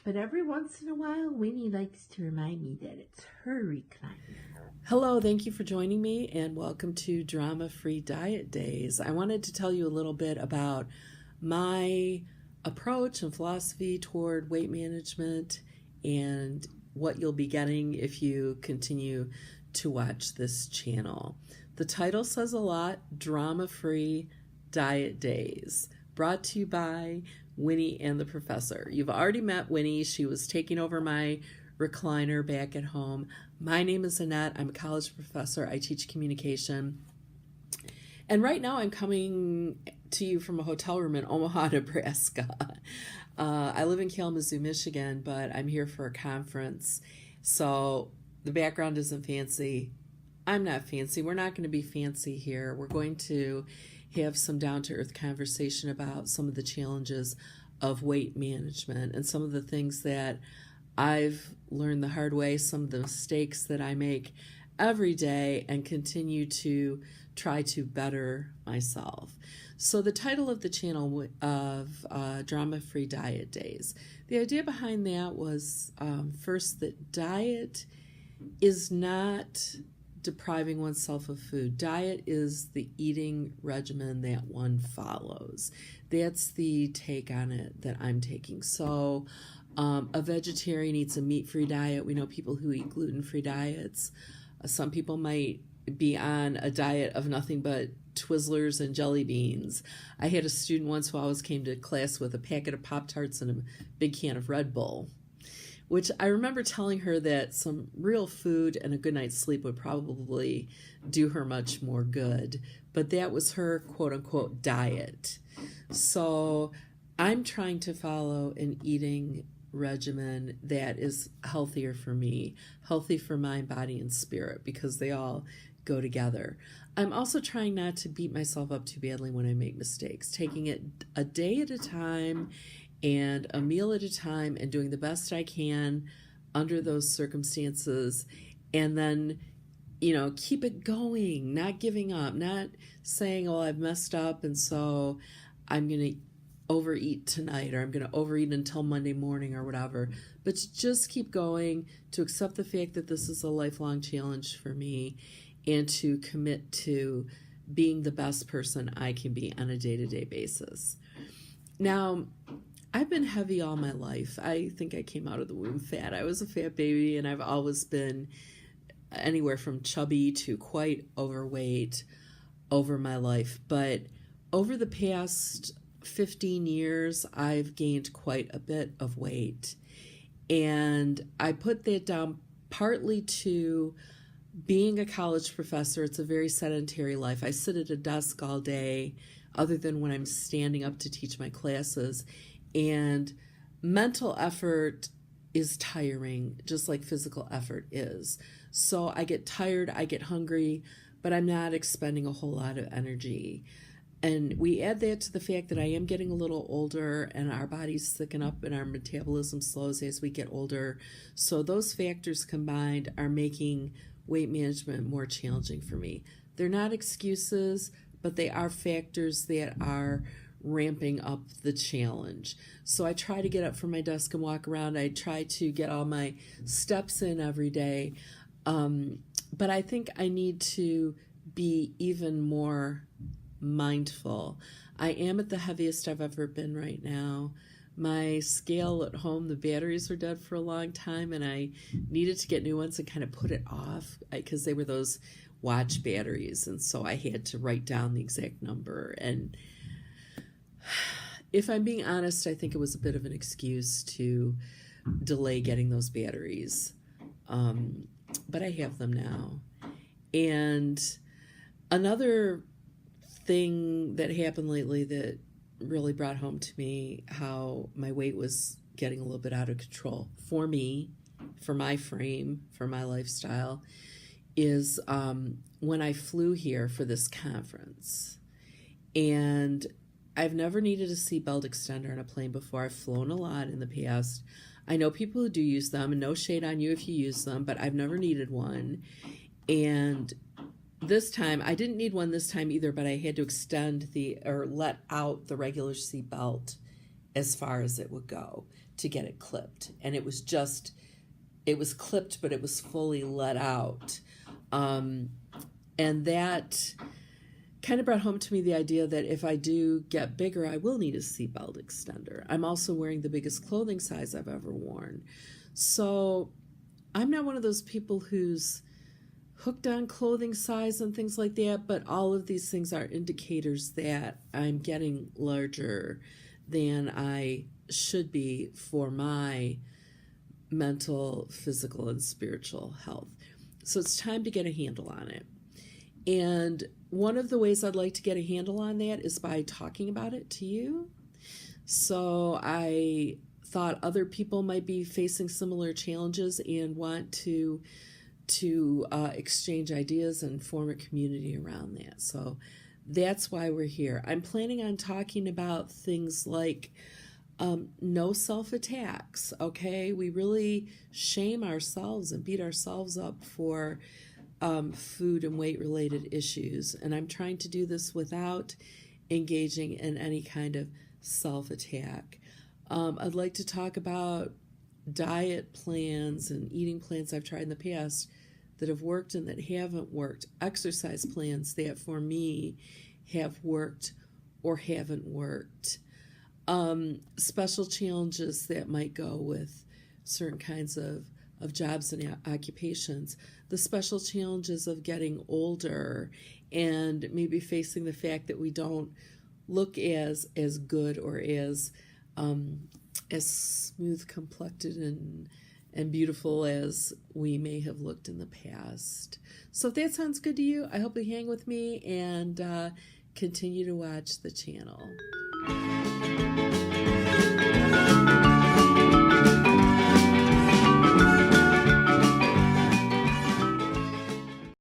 But every once in a while, Winnie likes to remind me that it's her recliner. Hello, thank you for joining me and welcome to Drama-Free Diet Days. I wanted to tell you a little bit about my approach and philosophy toward weight management and what you'll be getting if you continue to watch this channel. The title says a lot, Drama-Free Diet Days, brought to you by Winnie and the Professor. You've already met Winnie. She was taking over my recliner back at home. My name is Annette. I'm a college professor. I teach communication. And right now I'm coming to you from a hotel room in Omaha, Nebraska. I live in Kalamazoo, Michigan, but I'm here for a conference. So the background isn't fancy. I'm not fancy. We're not going to be fancy here. We're going to have some down-to-earth conversation about some of the challenges of weight management and some of the things that I've learned the hard way, some of the mistakes that I make every day and continue to try to better myself. So the title of the channel of Drama-Free Diet Days, the idea behind that was first that diet is not depriving oneself of food. Diet is the eating regimen that one follows. That's the take on it that I'm taking. So a vegetarian eats a meat-free diet. We know people who eat gluten-free diets. Some people might be on a diet of nothing but Twizzlers and jelly beans. I had a student once who always came to class with a packet of Pop-Tarts and a big can of Red Bull, which I remember telling her that some real food and a good night's sleep would probably do her much more good. But that was her quote-unquote diet. So I'm trying to follow an eating regimen that is healthier for me, healthy for mind, body, and spirit, because they all go together. I'm also trying not to beat myself up too badly when I make mistakes, taking it a day at a time and a meal at a time and doing the best I can under those circumstances, and then keep it going, not giving up, not saying, oh, I've messed up and so I'm going to overeat tonight, or I'm going to overeat until Monday morning or whatever, but to just keep going, to accept the fact that this is a lifelong challenge for me, and to commit to being the best person I can be on a day-to-day basis. Now, I've been heavy all my life. I think I came out of the womb fat. I was a fat baby, and I've always been anywhere from chubby to quite overweight over my life. But over the past 15 years, I've gained quite a bit of weight. And I put that down partly to being a college professor. It's a very sedentary life. I sit at a desk all day, other than when I'm standing up to teach my classes. And mental effort is tiring, just like physical effort is. So I get tired, I get hungry, but I'm not expending a whole lot of energy. And we add that to the fact that I am getting a little older and our bodies thicken up and our metabolism slows as we get older. So those factors combined are making weight management more challenging for me. They're not excuses, but they are factors that are ramping up the challenge. So I try to get up from my desk and walk around. I try to get all my steps in every day. But I think I need to be even more mindful. I am at the heaviest I've ever been right now. My scale at home, the batteries were dead for a long time, and I needed to get new ones and kind of put it off because they were those watch batteries, and so I had to write down the exact number. And if I'm being honest, I think it was a bit of an excuse to delay getting those batteries. But I have them now. And another thing that happened lately that really brought home to me how my weight was getting a little bit out of control for me, for my frame, for my lifestyle, is when I flew here for this conference. And I've never needed a seatbelt extender on a plane before. I've flown a lot in the past. I know people who do use them, and no shade on you if you use them, but I've never needed one. And this time, I didn't need one this time either, but I had to extend or let out the regular seat belt as far as it would go to get it clipped. And it was clipped, but it was fully let out. And that kind of brought home to me the idea that if I do get bigger, I will need a seatbelt extender. I'm also wearing the biggest clothing size I've ever worn. So I'm not one of those people who's hooked on clothing size and things like that, but all of these things are indicators that I'm getting larger than I should be for my mental, physical, and spiritual health. So it's time to get a handle on it. And one of the ways I'd like to get a handle on that is by talking about it to you. So I thought other people might be facing similar challenges and want to exchange ideas and form a community around that. So that's why we're here. I'm planning on talking about things like no self-attacks, okay? We really shame ourselves and beat ourselves up for food and weight-related issues. And I'm trying to do this without engaging in any kind of self-attack. I'd like to talk about diet plans and eating plans I've tried in the past that have worked and that haven't worked, exercise plans that for me have worked or haven't worked, special challenges that might go with certain kinds of jobs and occupations, the special challenges of getting older and maybe facing the fact that we don't look as good or as smooth complected and beautiful as we may have looked in the past. So if that sounds good to you, I hope you hang with me and continue to watch the channel.